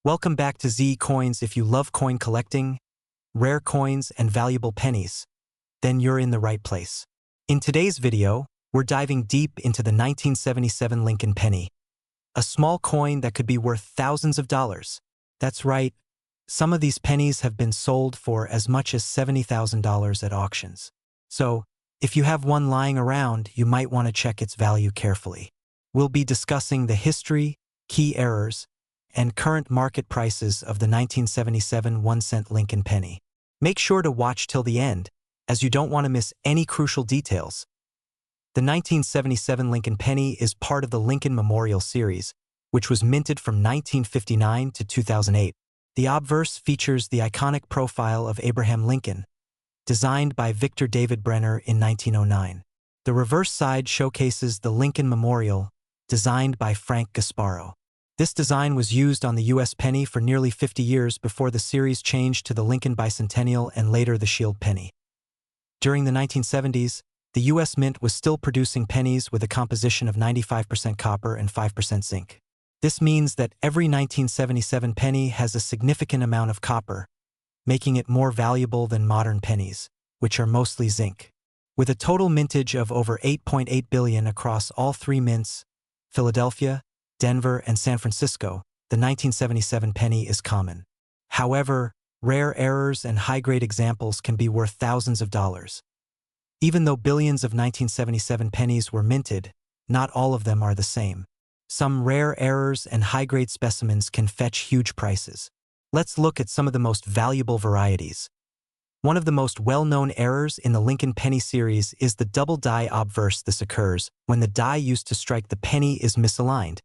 Welcome back to Z Coins. If you love coin collecting, rare coins, and valuable pennies, then you're in the right place. In today's video, we're diving deep into the 1977 Lincoln penny, a small coin that could be worth thousands of dollars. That's right, some of these pennies have been sold for as much as $70,000 at auctions. So, if you have one lying around, you might want to check its value carefully. We'll be discussing the history, key errors, and current market prices of the 1977 1-cent Lincoln penny. Make sure to watch till the end, as you don't want to miss any crucial details. The 1977 Lincoln penny is part of the Lincoln Memorial series, which was minted from 1959 to 2008. The obverse features the iconic profile of Abraham Lincoln, designed by Victor David Brenner in 1909. The reverse side showcases the Lincoln Memorial, designed by Frank Gasparo. This design was used on the U.S. penny for nearly 50 years before the series changed to the Lincoln Bicentennial and later the Shield penny. During the 1970s, the U.S. Mint was still producing pennies with a composition of 95% copper and 5% zinc. This means that every 1977 penny has a significant amount of copper, making it more valuable than modern pennies, which are mostly zinc. With a total mintage of over 8.8 billion across all three mints, Philadelphia, Denver, and San Francisco, the 1977 penny is common. However, rare errors and high-grade examples can be worth thousands of dollars. Even though billions of 1977 pennies were minted, not all of them are the same. Some rare errors and high-grade specimens can fetch huge prices. Let's look at some of the most valuable varieties. One of the most well-known errors in the Lincoln penny series is the Doubled Die Obverse. This occurs when the die used to strike the penny is misaligned,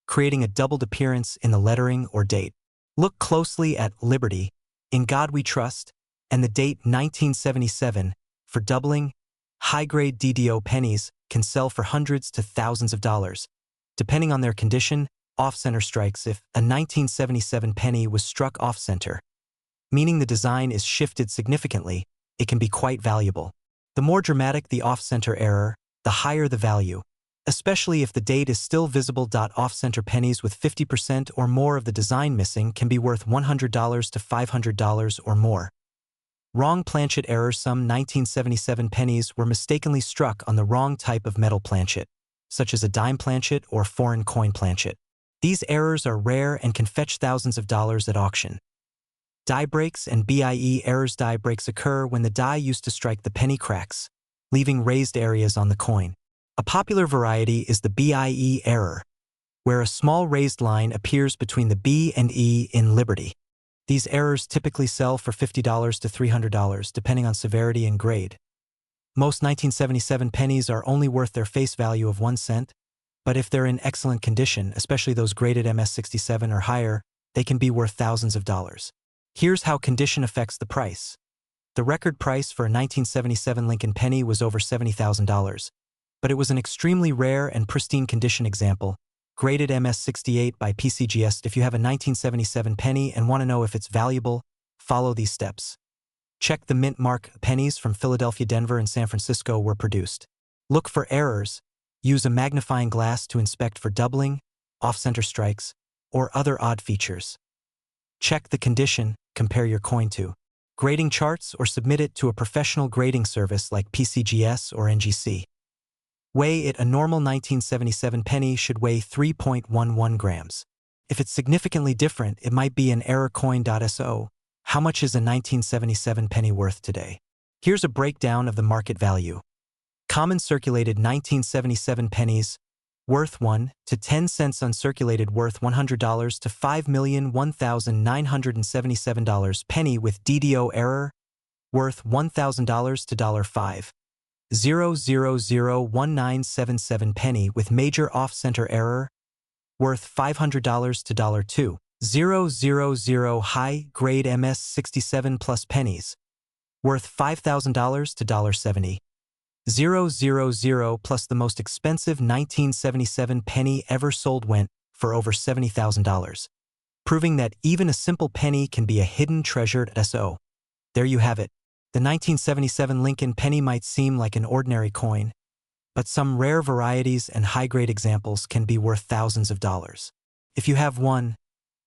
creating a doubled appearance in the lettering or date. Look closely at Liberty, In God We Trust, and the date 1977 for doubling. High-grade DDO pennies can sell for hundreds to thousands of dollars, depending on their condition. Off-center strikes: if a 1977 penny was struck off-center, meaning the design is shifted significantly, it can be quite valuable. The more dramatic the off-center error, the higher the value, especially if the date is still visible. Off-center pennies with 50% or more of the design missing can be worth $100 to $500 or more. Wrong planchet errors: some 1977 pennies were mistakenly struck on the wrong type of metal planchet, such as a dime planchet or foreign coin planchet. These errors are rare and can fetch thousands of dollars at auction. Die breaks and BIE errors: die breaks occur when the die used to strike the penny cracks, leaving raised areas on the coin. A popular variety is the BIE error, where a small raised line appears between the B and E in Liberty. These errors typically sell for $50 to $300, depending on severity and grade. Most 1977 pennies are only worth their face value of 1 cent, but if they're in excellent condition, especially those graded MS67 or higher, they can be worth thousands of dollars. Here's how condition affects the price. The record price for a 1977 Lincoln penny was over $70,000. But it was an extremely rare and pristine condition example, graded MS68 by PCGS. If you have a 1977 penny and want to know if it's valuable, follow these steps. Check the mint mark. Pennies from Philadelphia, Denver, and San Francisco were produced. Look for errors. Use a magnifying glass to inspect for doubling, off-center strikes, or other odd features. Check the condition. Compare your coin to grading charts or submit it to a professional grading service like PCGS or NGC. Weigh it. A normal 1977 penny should weigh 3.11 grams. If it's significantly different, it might be an error. Coin.so. How much is a 1977 penny worth today? Here's a breakdown of the market value. Common circulated 1977 pennies, worth 1 to 10 cents. Uncirculated, worth $100 to $5,001,977. Penny with DDO error, worth $1,000 to $5. 0.001977 penny with major off-center error, worth $500 to $2. 0.00 high-grade MS67 plus pennies, worth $5,000 to $70. 0.00 plus the most expensive 1977 penny ever sold went for over $70,000, proving that even a simple penny can be a hidden treasure. So, there you have it. The 1977 Lincoln penny might seem like an ordinary coin, but some rare varieties and high-grade examples can be worth thousands of dollars. If you have one,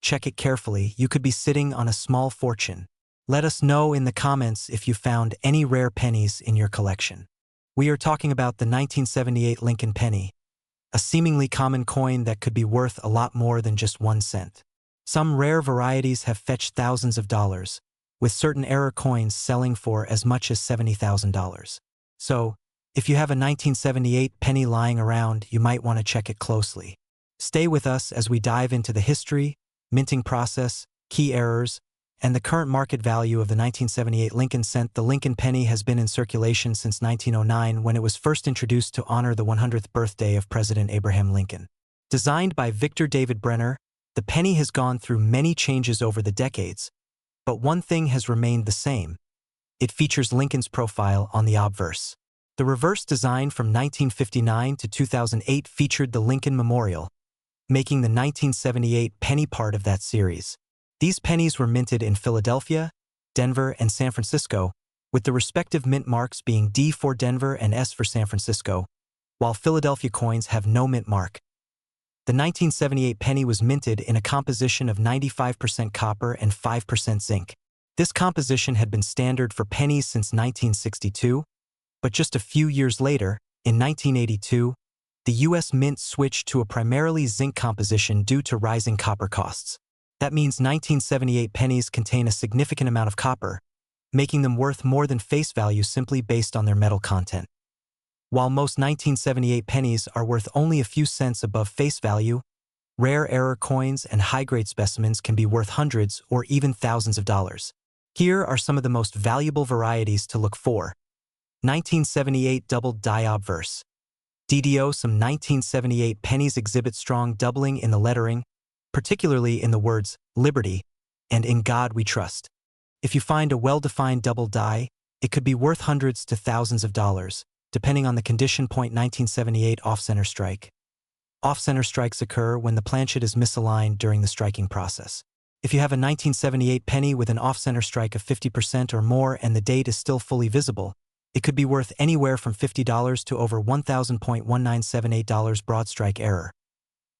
Check it carefully, you could be sitting on a small fortune. Let us know in the comments if you found any rare pennies in your collection. We are talking about the 1978 Lincoln penny, a seemingly common coin that could be worth a lot more than just 1 cent. Some rare varieties have fetched thousands of dollars, with certain error coins selling for as much as $70,000. So, if you have a 1978 penny lying around, you might want to check it closely. Stay with us as we dive into the history, minting process, key errors, and the current market value of the 1978 Lincoln cent. The Lincoln penny has been in circulation since 1909 when it was first introduced to honor the 100th birthday of President Abraham Lincoln. Designed by Victor David Brenner, the penny has gone through many changes over the decades, but one thing has remained the same. It features Lincoln's profile on the obverse. The reverse design from 1959 to 2008 featured the Lincoln Memorial, making the 1978 penny part of that series. These pennies were minted in Philadelphia, Denver, and San Francisco, with the respective mint marks being D for Denver and S for San Francisco, while Philadelphia coins have no mint mark. The 1978 penny was minted in a composition of 95% copper and 5% zinc. This composition had been standard for pennies since 1962, but just a few years later, in 1982, the U.S. Mint switched to a primarily zinc composition due to rising copper costs. That means 1978 pennies contain a significant amount of copper, making them worth more than face value simply based on their metal content. While most 1978 pennies are worth only a few cents above face value, rare error coins and high-grade specimens can be worth hundreds or even thousands of dollars. Here are some of the most valuable varieties to look for. 1978 Doubled Die Obverse. DDO. Some 1978 pennies exhibit strong doubling in the lettering, particularly in the words Liberty and In God We Trust. If you find a well-defined double die, it could be worth hundreds to thousands of dollars, depending on the condition. 1978 Off-center strike. Off-center strikes occur when the planchet is misaligned during the striking process. If you have a 1978 penny with an off-center strike of 50% or more and the date is still fully visible, it could be worth anywhere from $50 to over $1,000.1978. Broad strike error.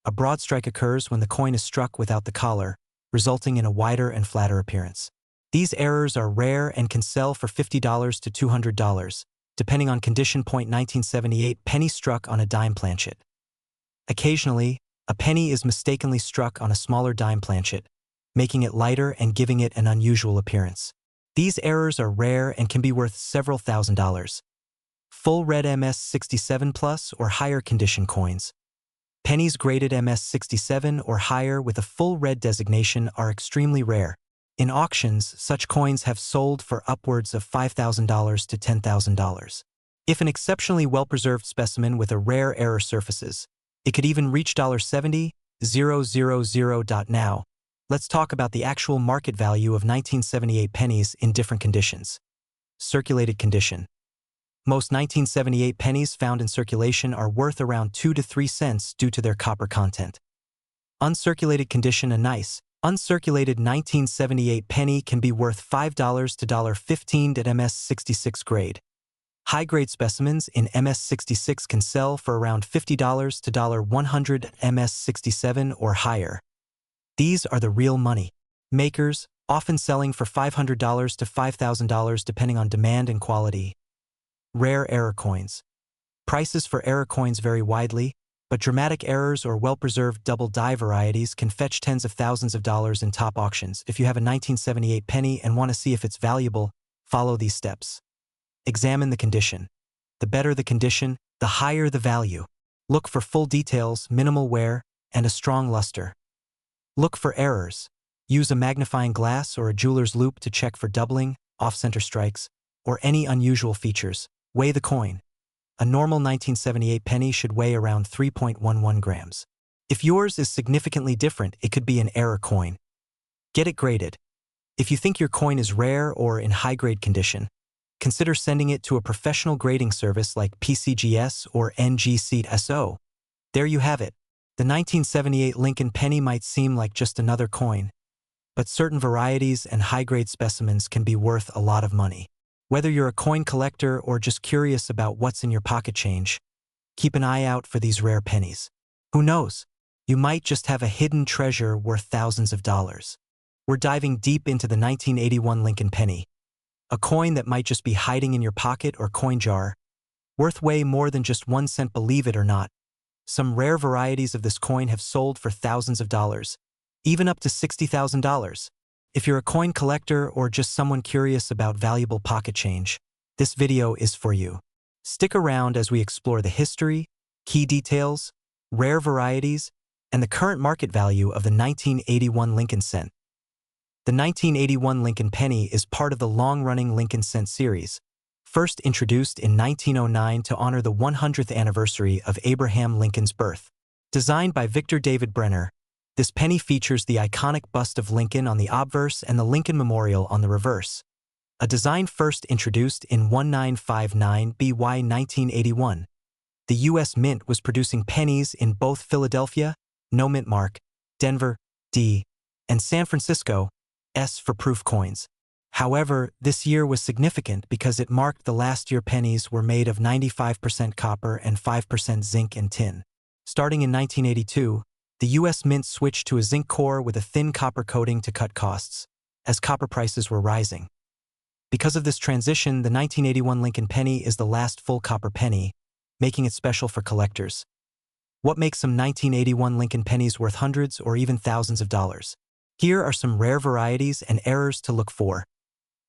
A broad strike occurs when the coin is struck without the collar, resulting in a wider and flatter appearance. These errors are rare and can sell for $50 to $200, depending on condition. 1978 penny struck on a dime planchet. Occasionally, a penny is mistakenly struck on a smaller dime planchet, making it lighter and giving it an unusual appearance. These errors are rare and can be worth several $1,000s. Full red MS67 plus or higher condition coins. Pennies graded MS67 or higher with a full red designation are extremely rare. In auctions, such coins have sold for upwards of $5,000 to $10,000. If an exceptionally well-preserved specimen with a rare error surfaces, it could even reach $70,000. Now, let's talk about the actual market value of 1978 pennies in different conditions. Circulated condition. Most 1978 pennies found in circulation are worth around 2 to 3 cents due to their copper content. Uncirculated condition. A nice, uncirculated 1978 penny can be worth $5 to $1.15 at MS66 grade. High-grade specimens in MS66 can sell for around $50 to $100 at MS67 or higher. These are the real money makers, often selling for $500 to $5,000 depending on demand and quality. Rare error coins. Prices for error coins vary widely, but dramatic errors or well-preserved double die varieties can fetch tens of thousands of dollars in top auctions. If you have a 1978 penny and want to see if it's valuable, follow these steps. Examine the condition. The better the condition, the higher the value. Look for full details, minimal wear, and a strong luster. Look for errors. Use a magnifying glass or a jeweler's loupe to check for doubling, off-center strikes, or any unusual features. Weigh the coin. A normal 1978 penny should weigh around 3.11 grams. If yours is significantly different, it could be an error coin. Get it graded. If you think your coin is rare or in high-grade condition, consider sending it to a professional grading service like PCGS or NGCSO. There you have it. The 1978 Lincoln penny might seem like just another coin, but certain varieties and high-grade specimens can be worth a lot of money. Whether you're a coin collector or just curious about what's in your pocket change, keep an eye out for these rare pennies. Who knows? you might just have a hidden treasure worth thousands of dollars. We're diving deep into the 1981 Lincoln penny, a coin that might just be hiding in your pocket or coin jar, worth way more than just 1 cent, believe it or not. Some rare varieties of this coin have sold for thousands of dollars, even up to $60,000. If you're a coin collector or just someone curious about valuable pocket change, this video is for you. Stick around as we explore the history, key details, rare varieties, and the current market value of the 1981 Lincoln cent. The 1981 Lincoln penny is part of the long-running Lincoln cent series, first introduced in 1909 to honor the 100th anniversary of Abraham Lincoln's birth. Designed by Victor David Brenner, this penny features the iconic bust of Lincoln on the obverse and the Lincoln Memorial on the reverse. A design first introduced in 1959 BY 1981. The U.S. Mint was producing pennies in both Philadelphia, no mint mark, Denver, D, and San Francisco, S for proof coins. However, this year was significant because it marked the last year pennies were made of 95% copper and 5% zinc and tin. Starting in 1982, the U.S. Mint switched to a zinc core with a thin copper coating to cut costs, as copper prices were rising. Because of this transition, the 1981 Lincoln penny is the last full copper penny, making it special for collectors. What makes some 1981 Lincoln pennies worth hundreds or even thousands of dollars? Here are some rare varieties and errors to look for.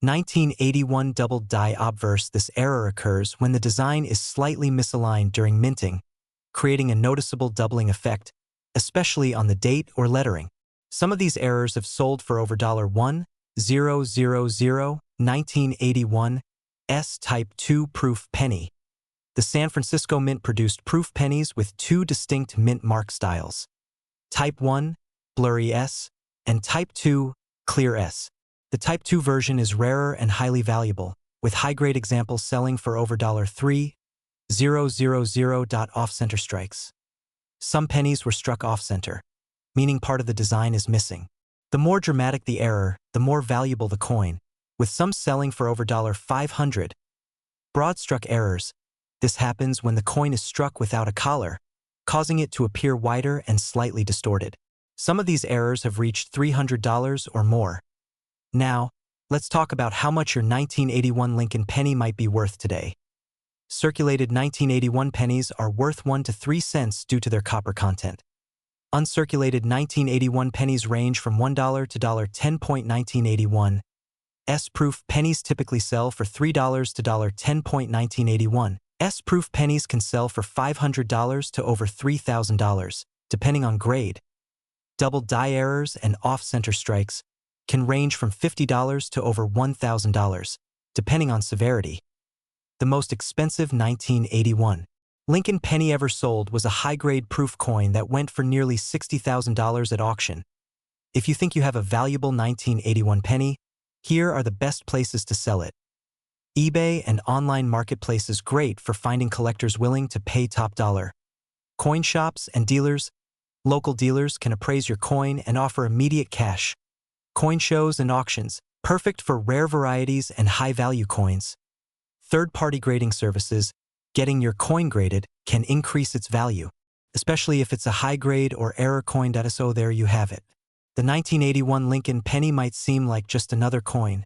1981 Doubled Die Obverse. This error occurs when the design is slightly misaligned during minting, creating a noticeable doubling effect, especially on the date or lettering. Some of these errors have sold for over $1,000. 1981 S Type 2 Proof Penny. The San Francisco Mint produced proof pennies with two distinct mint mark styles: Type 1, Blurry S, and Type 2, Clear S. The Type 2 version is rarer and highly valuable, with high-grade examples selling for over $3,000. Off-center strikes. Some pennies were struck off-center, meaning part of the design is missing. The more dramatic the error, the more valuable the coin, with some selling for over $500. Broad-struck errors. This happens when the coin is struck without a collar, causing it to appear wider and slightly distorted. Some of these errors have reached $300 or more. Now, let's talk about how much your 1981 Lincoln penny might be worth today. Circulated 1981 pennies are worth 1 to 3 cents due to their copper content. Uncirculated 1981 pennies range from $1 to $10. 1981 S-proof pennies typically sell for $3 to $10. 1981 S-proof pennies can sell for $500 to over $3,000, depending on grade. Double die errors and off-center strikes can range from $50 to over $1,000, depending on severity. The most expensive 1981 Lincoln penny ever sold was a high-grade proof coin that went for nearly $60,000 at auction. If you think you have a valuable 1981 penny, here are the best places to sell it. eBay and online marketplaces great for finding collectors willing to pay top dollar. Coin shops and dealers. Local dealers can appraise your coin and offer immediate cash. Coin shows and auctions, perfect for rare varieties and high-value coins. Third-party grading services. Getting your coin graded can increase its value, especially if it's a high-grade or error coin. So there you have it. The 1981 Lincoln penny might seem like just another coin,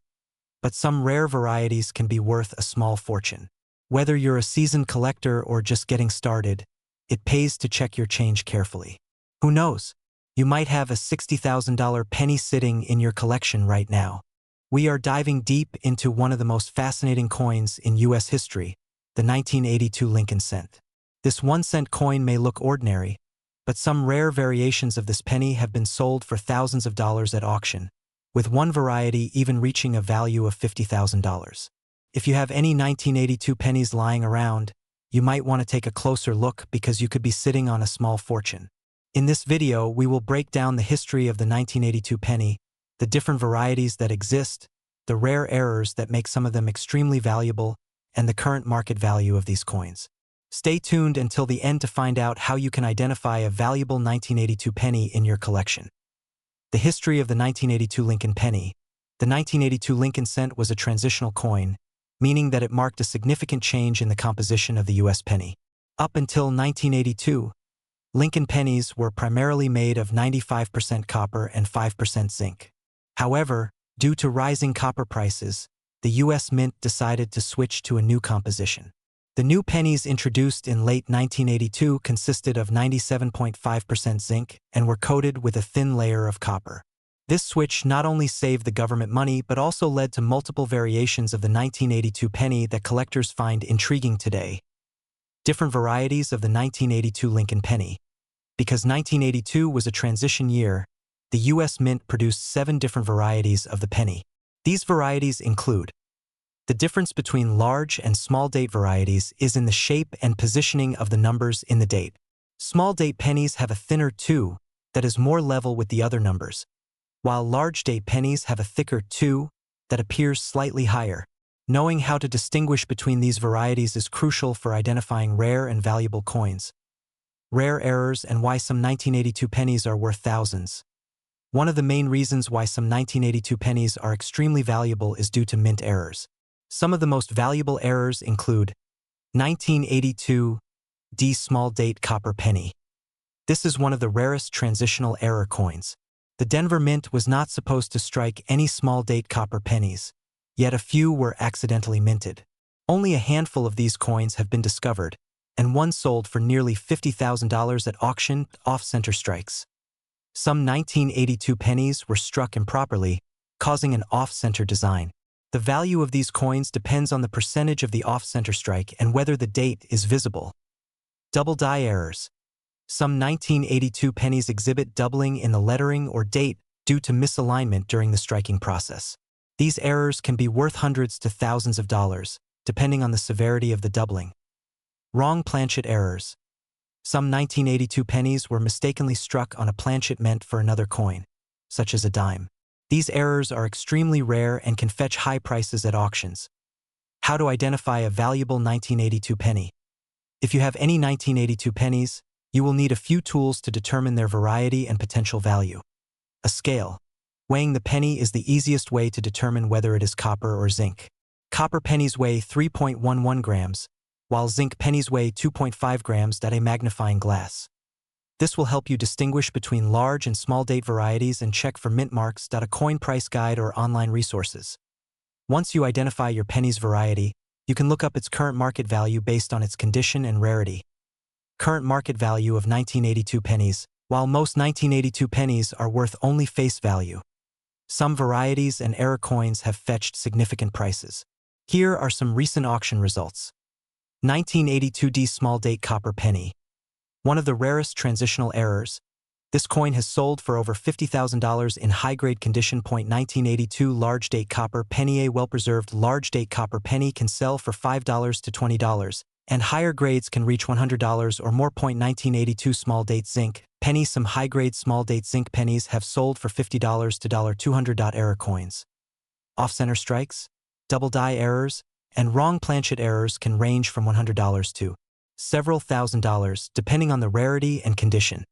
but some rare varieties can be worth a small fortune. Whether you're a seasoned collector or just getting started, it pays to check your change carefully. Who knows? You might have a $60,000 penny sitting in your collection right now. We are diving deep into one of the most fascinating coins in U.S. history, the 1982 Lincoln cent. This 1-cent coin may look ordinary, but some rare variations of this penny have been sold for thousands of dollars at auction, with one variety even reaching a value of $50,000. If you have any 1982 pennies lying around, you might want to take a closer look because you could be sitting on a small fortune. In this video, we will break down the history of the 1982 penny, the different varieties that exist, the rare errors that make some of them extremely valuable, and the current market value of these coins. Stay tuned until the end to find out how you can identify a valuable 1982 penny in your collection. The history of the 1982 Lincoln penny. The 1982 Lincoln cent was a transitional coin, meaning that it marked a significant change in the composition of the U.S. penny. Up until 1982, Lincoln pennies were primarily made of 95% copper and 5% zinc. However, due to rising copper prices, the U.S. Mint decided to switch to a new composition. The new pennies introduced in late 1982 consisted of 97.5% zinc and were coated with a thin layer of copper. This switch not only saved the government money but also led to multiple variations of the 1982 penny that collectors find intriguing today. Different varieties of the 1982 Lincoln penny. Because 1982 was a transition year, the U.S. Mint produced 7 different varieties of the penny. These varieties include: the difference between large and small date varieties is in the shape and positioning of the numbers in the date. Small date pennies have a thinner 2 that is more level with the other numbers, while large date pennies have a thicker 2 that appears slightly higher. Knowing how to distinguish between these varieties is crucial for identifying rare and valuable coins. Rare errors and why some 1982 pennies are worth thousands. One of the main reasons why some 1982 pennies are extremely valuable is due to mint errors. Some of the most valuable errors include 1982 D small date copper penny. This is one of the rarest transitional error coins. The Denver Mint was not supposed to strike any small date copper pennies, yet a few were accidentally minted. Only a handful of these coins have been discovered, and one sold for nearly $50,000 at auction off-center strikes. Some 1982 pennies were struck improperly, causing an off-center design. The value of these coins depends on the percentage of the off-center strike and whether the date is visible. Double die errors. Some 1982 pennies exhibit doubling in the lettering or date due to misalignment during the striking process. These errors can be worth hundreds to thousands of dollars, depending on the severity of the doubling. Wrong planchet errors. Some 1982 pennies were mistakenly struck on a planchet meant for another coin, such as a dime. These errors are extremely rare and can fetch high prices at auctions. How to identify a valuable 1982 penny? If you have any 1982 pennies, you will need a few tools to determine their variety and potential value. A scale. Weighing the penny is the easiest way to determine whether it is copper or zinc. Copper pennies weigh 3.11 grams, while zinc pennies weigh 2.5 grams at a magnifying glass. This will help you distinguish between large and small date varieties and check for mint marks. A coin price guide or online resources. Once you identify your penny's variety, you can look up its current market value based on its condition and rarity. Current market value of 1982 pennies. While most 1982 pennies are worth only face value, some varieties and error coins have fetched significant prices. Here are some recent auction results. 1982 D small date copper penny. One of the rarest transitional errors. This coin has sold for over $50,000 in high-grade condition. 1982 large date copper penny. A well-preserved large date copper penny can sell for $5 to $20, and higher grades can reach $100 or more. 1982 small date zinc penny. Some high-grade small date zinc pennies have sold for $50 to $200. Error coins. Off-center strikes, double die errors, and wrong planchet errors can range from $100 to several $1,000s, depending on the rarity and condition.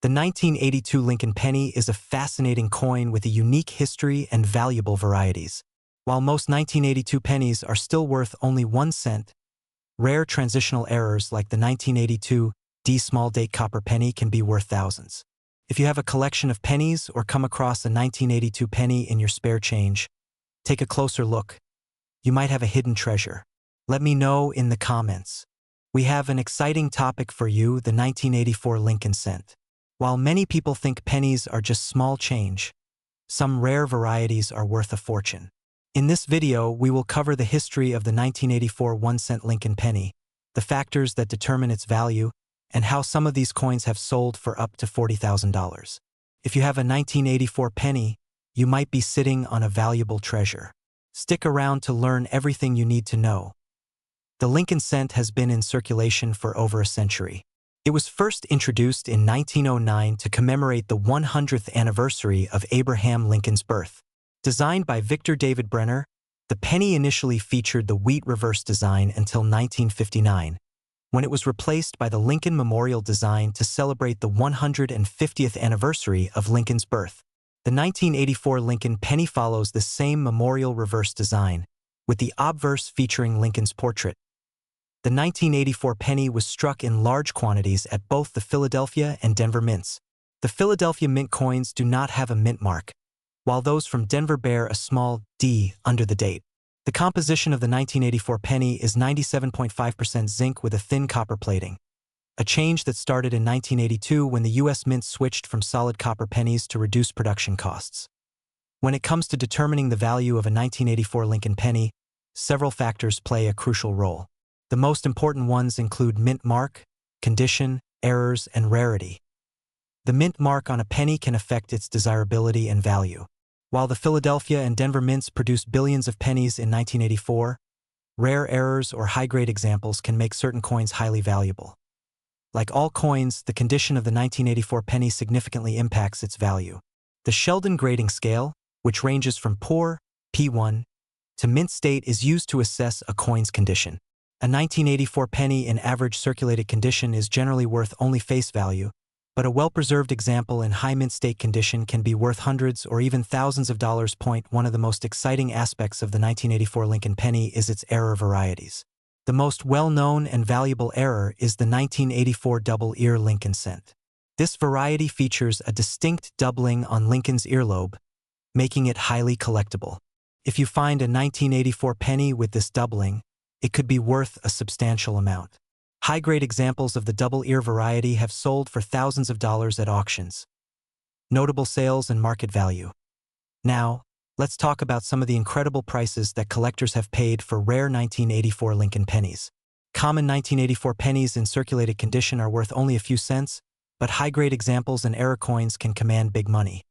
The 1982 Lincoln penny is a fascinating coin with a unique history and valuable varieties. While most 1982 pennies are still worth only 1 cent, rare transitional errors like the 1982 D small date copper penny can be worth thousands. If you have a collection of pennies or come across a 1982 penny in your spare change, take a closer look. You might have a hidden treasure. Let me know in the comments. We have an exciting topic for you: the 1984 Lincoln cent. While many people think pennies are just small change, some rare varieties are worth a fortune. In this video, we will cover the history of the 1984 1-cent Lincoln penny, the factors that determine its value, and how some of these coins have sold for up to $40,000. If you have a 1984 penny, you might be sitting on a valuable treasure. Stick around to learn everything you need to know. The Lincoln cent has been in circulation for over a century. It was first introduced in 1909 to commemorate the 100th anniversary of Abraham Lincoln's birth. Designed by Victor David Brenner, the penny initially featured the wheat reverse design until 1959, when it was replaced by the Lincoln Memorial design to celebrate the 150th anniversary of Lincoln's birth. The 1984 Lincoln penny follows the same memorial reverse design, with the obverse featuring Lincoln's portrait. The 1984 penny was struck in large quantities at both the Philadelphia and Denver mints. The Philadelphia mint coins do not have a mint mark, while those from Denver bear a small D under the date. The composition of the 1984 penny is 97.5% zinc with a thin copper plating, a change that started in 1982 when the U.S. Mint switched from solid copper pennies to reduce production costs. When it comes to determining the value of a 1984 Lincoln penny, several factors play a crucial role. The most important ones include mint mark, condition, errors, and rarity. The mint mark on a penny can affect its desirability and value. While the Philadelphia and Denver mints produced billions of pennies in 1984, rare errors or high-grade examples can make certain coins highly valuable. Like all coins, the condition of the 1984 penny significantly impacts its value. The Sheldon grading scale, which ranges from poor, P1, to mint state, is used to assess a coin's condition. A 1984 penny in average circulated condition is generally worth only face value, but a well-preserved example in high mint state condition can be worth hundreds or even thousands of dollars. One of the most exciting aspects of the 1984 Lincoln penny is its error varieties. The most well-known and valuable error is the 1984 double ear Lincoln cent. This variety features a distinct doubling on Lincoln's earlobe, making it highly collectible. If you find a 1984 penny with this doubling, it could be worth a substantial amount. High-grade examples of the double ear variety have sold for thousands of dollars at auctions. Notable sales and market value. Now, let's talk about some of the incredible prices that collectors have paid for rare 1984 Lincoln pennies. Common 1984 pennies in circulated condition are worth only a few cents, but high-grade examples and error coins can command big money.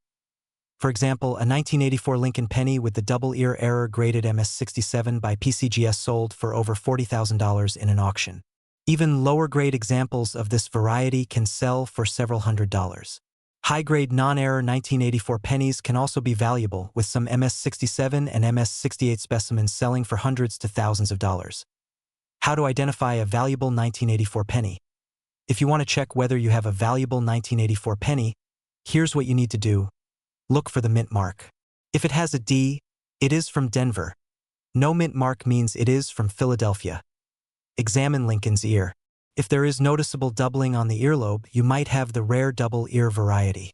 For example, a 1984 Lincoln penny with the double ear error graded MS67 by PCGS sold for over $40,000 in an auction. Even lower-grade examples of this variety can sell for several $100s. High-grade non-error 1984 pennies can also be valuable, with some MS67 and MS68 specimens selling for hundreds to thousands of dollars. How to identify a valuable 1984 penny? If you want to check whether you have a valuable 1984 penny, here's what you need to do. Look for the mint mark. If it has a D, it is from Denver. No mint mark means it is from Philadelphia. Examine Lincoln's ear. If there is noticeable doubling on the earlobe, you might have the rare double ear variety.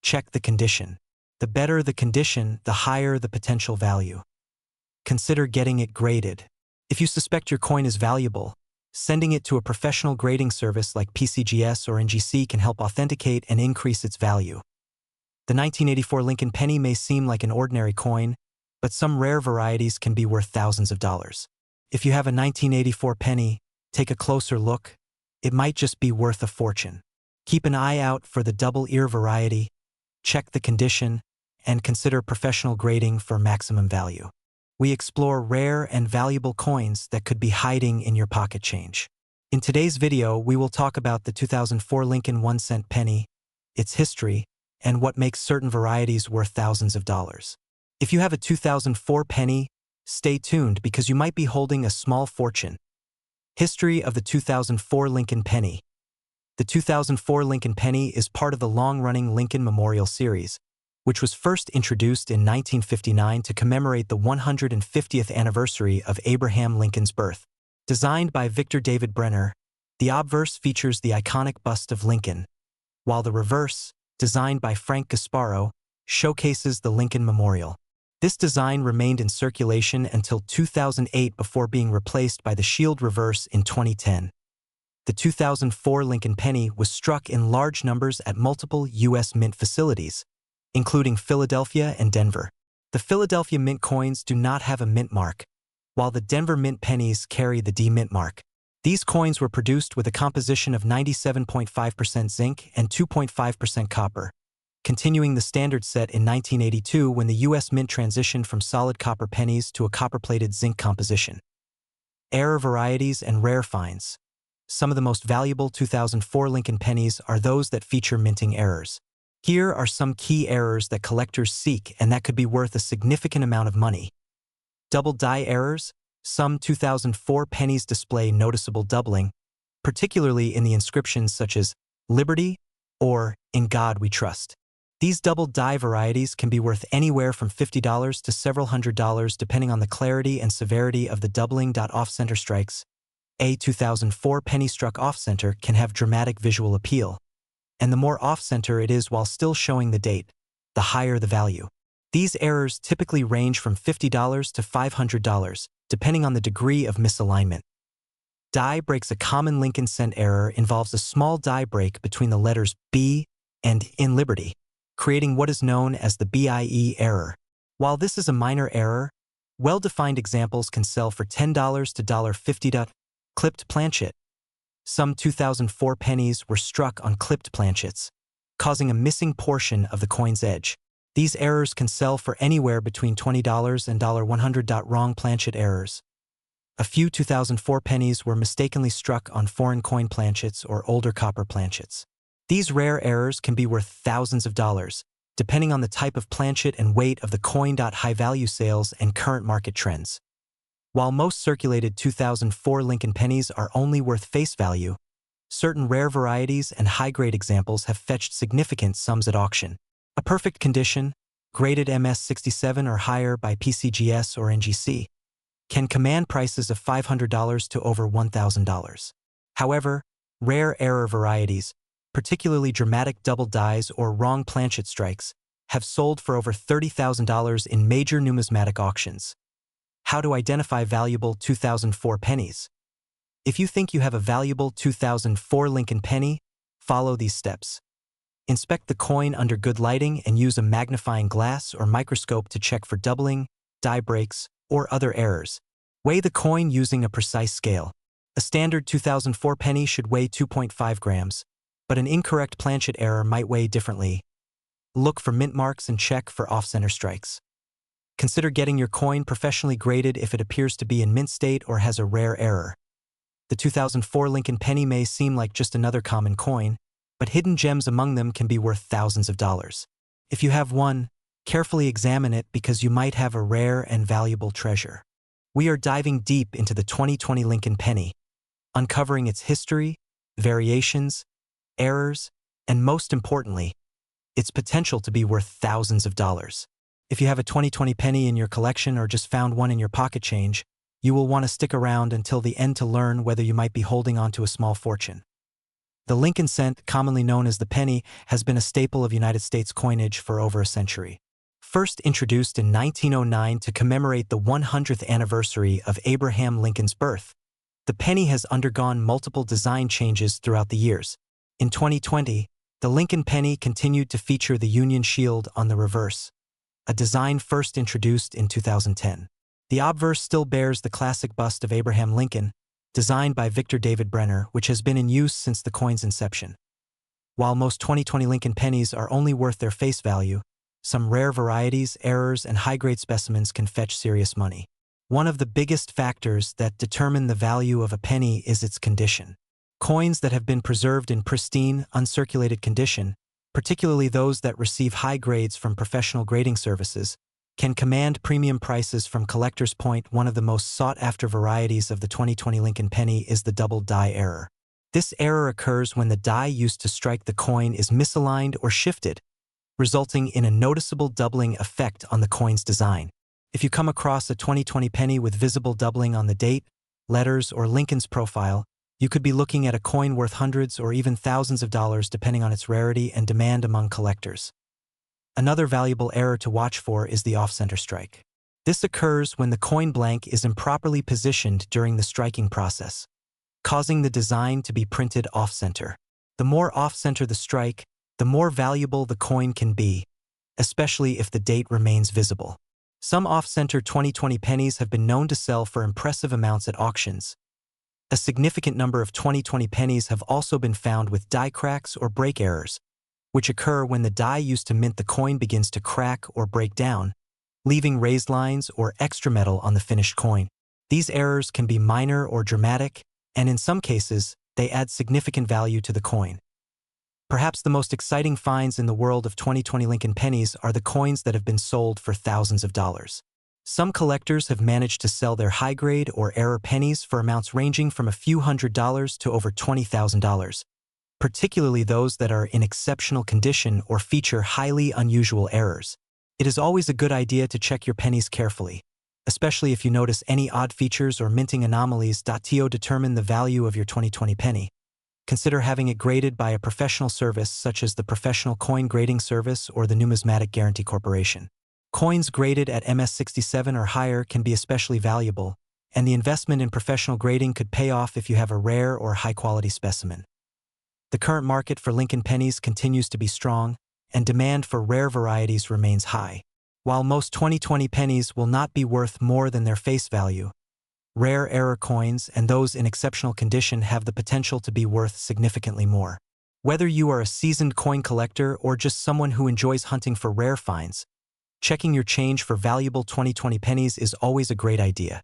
Check the condition. The better the condition, the higher the potential value. Consider getting it graded. If you suspect your coin is valuable, sending it to a professional grading service like PCGS or NGC can help authenticate and increase its value. The 1984 Lincoln penny may seem like an ordinary coin, but some rare varieties can be worth thousands of dollars. If you have a 1984 penny, take a closer look. It might just be worth a fortune. Keep an eye out for the double ear variety, check the condition, and consider professional grading for maximum value. We explore rare and valuable coins that could be hiding in your pocket change. In today's video, we will talk about the 2004 Lincoln 1-cent penny, its history, and what makes certain varieties worth thousands of dollars. If you have a 2004 penny, stay tuned because you might be holding a small fortune. History of the 2004 Lincoln penny. The 2004 Lincoln penny is part of the long-running Lincoln Memorial Series, which was first introduced in 1959 to commemorate the 150th anniversary of Abraham Lincoln's birth. Designed by Victor David Brenner, the obverse features the iconic bust of Lincoln, while the reverse, designed by Frank Gasparo, showcases the Lincoln Memorial. This design remained in circulation until 2008 before being replaced by the shield reverse in 2010. The 2004 Lincoln penny was struck in large numbers at multiple U.S. mint facilities, including Philadelphia and Denver. The Philadelphia mint coins do not have a mint mark, while the Denver mint pennies carry the D mint mark. These coins were produced with a composition of 97.5% zinc and 2.5% copper, continuing the standard set in 1982 when the U.S. Mint transitioned from solid copper pennies to a copper-plated zinc composition. Error varieties and rare finds. Some of the most valuable 2004 Lincoln pennies are those that feature minting errors. Here are some key errors that collectors seek and that could be worth a significant amount of money. Doubled die errors. Some 2004 pennies display noticeable doubling, particularly in the inscriptions such as Liberty or In God We Trust. These doubled die varieties can be worth anywhere from $50 to several $100s depending on the clarity and severity of the doubling. Off-center strikes. A 2004 penny struck off-center can have dramatic visual appeal, and the more off-center it is while still showing the date, the higher the value. These errors typically range from $50 to $500, depending on the degree of misalignment. Die breaks. A common Lincoln cent error involves a small die break between the letters B and in Liberty, creating what is known as the BIE error. While this is a minor error, well-defined examples can sell for $10 to $50. Clipped planchet. Some 2004 pennies were struck on clipped planchets, causing a missing portion of the coin's edge. These errors can sell for anywhere between $20 and $100. Wrong planchet errors. A few 2004 pennies were mistakenly struck on foreign coin planchets or older copper planchets. These rare errors can be worth thousands of dollars, depending on the type of planchet and weight of the coin. High-value sales and current market trends. While most circulated 2004 Lincoln pennies are only worth face value, certain rare varieties and high-grade examples have fetched significant sums at auction. A perfect condition, graded MS67 or higher by PCGS or NGC, can command prices of $500 to over $1,000. However, rare error varieties, particularly dramatic double dies or wrong planchet strikes, have sold for over $30,000 in major numismatic auctions. How to identify valuable 2004 pennies? If you think you have a valuable 2004 Lincoln penny, follow these steps. Inspect the coin under good lighting and use a magnifying glass or microscope to check for doubling, die breaks, or other errors. Weigh the coin using a precise scale. A standard 2004 penny should weigh 2.5 grams, but an incorrect planchet error might weigh differently. Look for mint marks and check for off-center strikes. Consider getting your coin professionally graded if it appears to be in mint state or has a rare error. The 2004 Lincoln penny may seem like just another common coin, but hidden gems among them can be worth thousands of dollars. If you have one, carefully examine it because you might have a rare and valuable treasure. We are diving deep into the 2020 Lincoln penny, uncovering its history, variations, errors, and most importantly, its potential to be worth thousands of dollars. If you have a 2020 penny in your collection or just found one in your pocket change, you will want to stick around until the end to learn whether you might be holding on to a small fortune. The Lincoln cent, commonly known as the penny, has been a staple of United States coinage for over a century. First introduced in 1909 to commemorate the 100th anniversary of Abraham Lincoln's birth, the penny has undergone multiple design changes throughout the years. In 2020, the Lincoln penny continued to feature the Union Shield on the reverse, a design first introduced in 2010. The obverse still bears the classic bust of Abraham Lincoln, designed by Victor David Brenner, which has been in use since the coin's inception. While most 2020 Lincoln pennies are only worth their face value, some rare varieties, errors, and high-grade specimens can fetch serious money. One of the biggest factors that determine the value of a penny is its condition. Coins that have been preserved in pristine, uncirculated condition, particularly those that receive high grades from professional grading services, can command premium prices from collectors. One of the most sought-after varieties of the 2020 Lincoln penny is the doubled die error. This error occurs when the die used to strike the coin is misaligned or shifted, resulting in a noticeable doubling effect on the coin's design. If you come across a 2020 penny with visible doubling on the date, letters, or Lincoln's profile, you could be looking at a coin worth hundreds or even thousands of dollars depending on its rarity and demand among collectors. Another valuable error to watch for is the off-center strike. This occurs when the coin blank is improperly positioned during the striking process, causing the design to be printed off-center. The more off-center the strike, the more valuable the coin can be, especially if the date remains visible. Some off-center 2020 pennies have been known to sell for impressive amounts at auctions. A significant number of 2020 pennies have also been found with die cracks or break errors, which occur when the die used to mint the coin begins to crack or break down, leaving raised lines or extra metal on the finished coin. These errors can be minor or dramatic, and in some cases, they add significant value to the coin. Perhaps the most exciting finds in the world of 2020 Lincoln pennies are the coins that have been sold for thousands of dollars. Some collectors have managed to sell their high-grade or error pennies for amounts ranging from a few $100s to over $20,000, particularly those that are in exceptional condition or feature highly unusual errors. It is always a good idea to check your pennies carefully, especially if you notice any odd features or minting anomalies. To determine the value of your 2020 penny, consider having it graded by a professional service such as the Professional Coin Grading Service or the Numismatic Guarantee Corporation. Coins graded at MS67 or higher can be especially valuable, and the investment in professional grading could pay off if you have a rare or high-quality specimen. The current market for Lincoln pennies continues to be strong, and demand for rare varieties remains high. While most 2020 pennies will not be worth more than their face value, rare error coins and those in exceptional condition have the potential to be worth significantly more. Whether you are a seasoned coin collector or just someone who enjoys hunting for rare finds, checking your change for valuable 2020 pennies is always a great idea.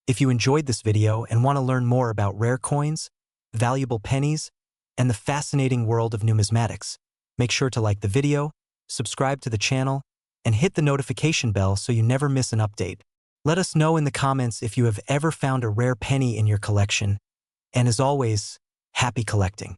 If you enjoyed this video and want to learn more about rare coins, valuable pennies, and the fascinating world of numismatics, make sure to like the video, subscribe to the channel, and hit the notification bell so you never miss an update. Let us know in the comments if you have ever found a rare penny in your collection, and as always, happy collecting.